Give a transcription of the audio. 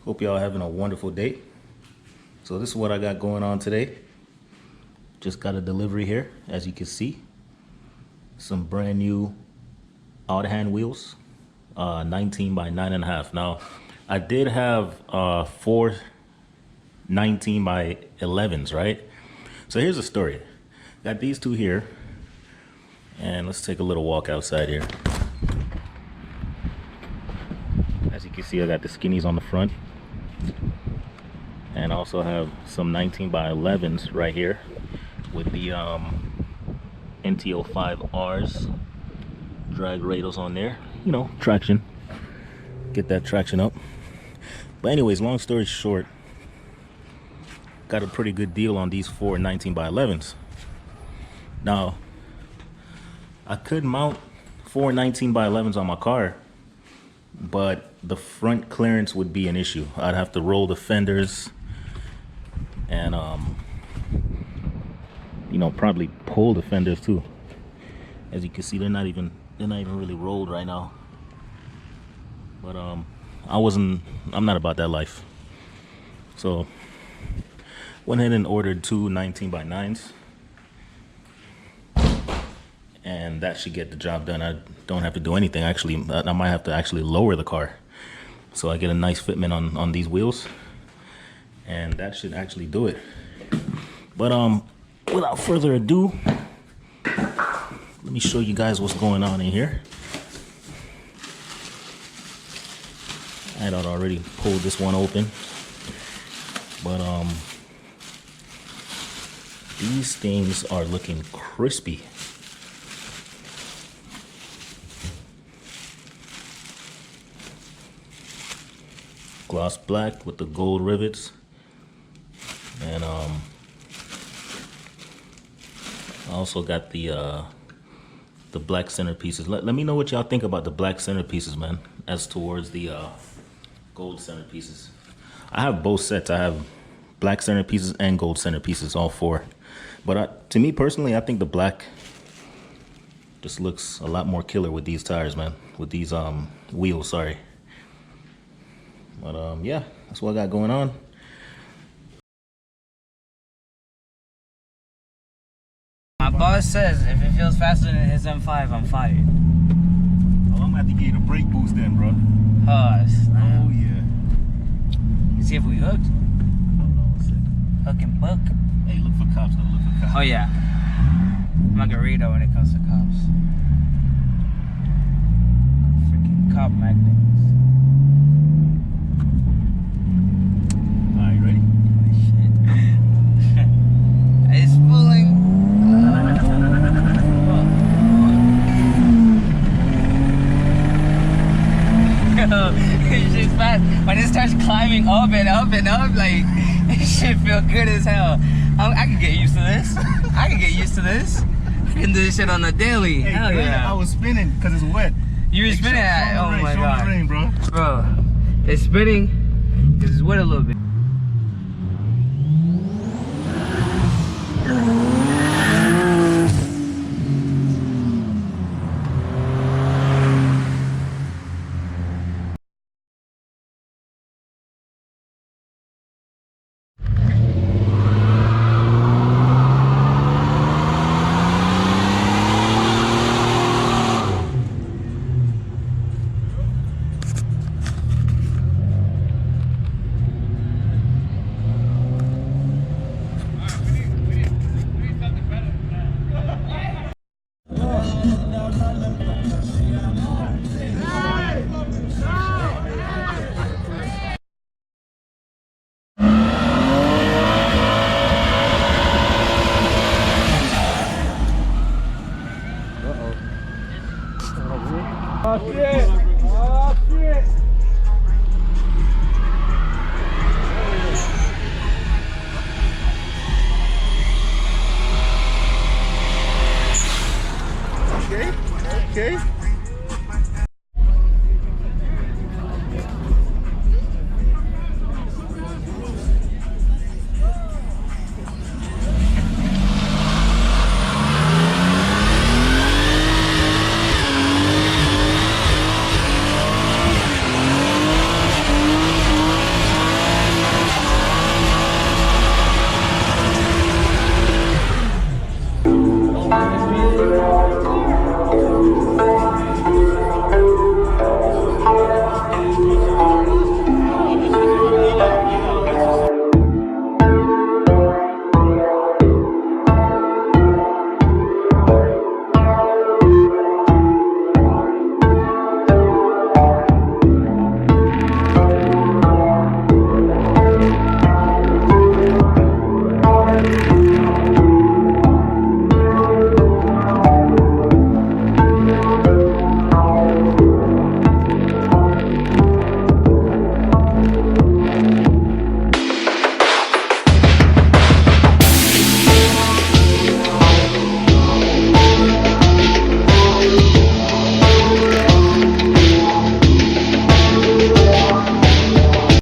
Hope y'all having a wonderful day. So this is what I got going on today. Just got a delivery here, as you can see. Some brand new out hand wheels, 19 by 9.5. Now, I did have 4 19 by 11s, right? So here's the story. Got these two here, and let's take a little walk outside here. As you can see, I got the skinnies on the front, and I also have some 19 by 11s right here with the NT05Rs drag radials on there, you know, traction, get that traction up. But anyways, long story short, got a pretty good deal on these 4 19 by 11s. Now, I could mount 4 19 by 11s on my car, but the front clearance would be an issue. I'd have to roll the fenders and you know, probably pull the fenders too. As you can see, they're not even really rolled right now. But I'm not about that life. So went ahead and ordered 2 19 by 9s, and that should get the job done. I don't have to do anything. Actually, I might have to actually lower the car so I get a nice fitment on these wheels, and that should actually do it. But without further ado, let me show you guys what's going on in here. I had already pulled this one open, but these things are looking crispy. Gloss black with the gold rivets, and I also got the black centerpieces. Let me know what y'all think about the black centerpieces, man, as towards the gold centerpieces. I have both sets. I have black centerpieces and gold centerpieces, all 4. But to me personally, I think the black just looks a lot more killer with these tires, man, with these wheels, sorry. But yeah, that's what I got going on. My boss says if it feels faster than his M5, I'm fired. Oh, I'm gonna have to get a brake boost then, bro. Oh, Oh yeah. You see if we hooked? Hold on 1 second. Hook and book. Hey, look for cops, though. Look for cops. Oh yeah. I'm like a Rito when it comes to cops. Freaking cop magnets. Alright, you ready? Shit. It's fooling. It's just fast. When it starts climbing up and up and up, like, it should feel good as hell. I can get used to this. I can get used to this. I can do this shit on a daily. Hey, Hell yeah. I was spinning because it's wet. You were spinning at, oh my god. Rain, bro. Bro, it's spinning because it's wet a little bit.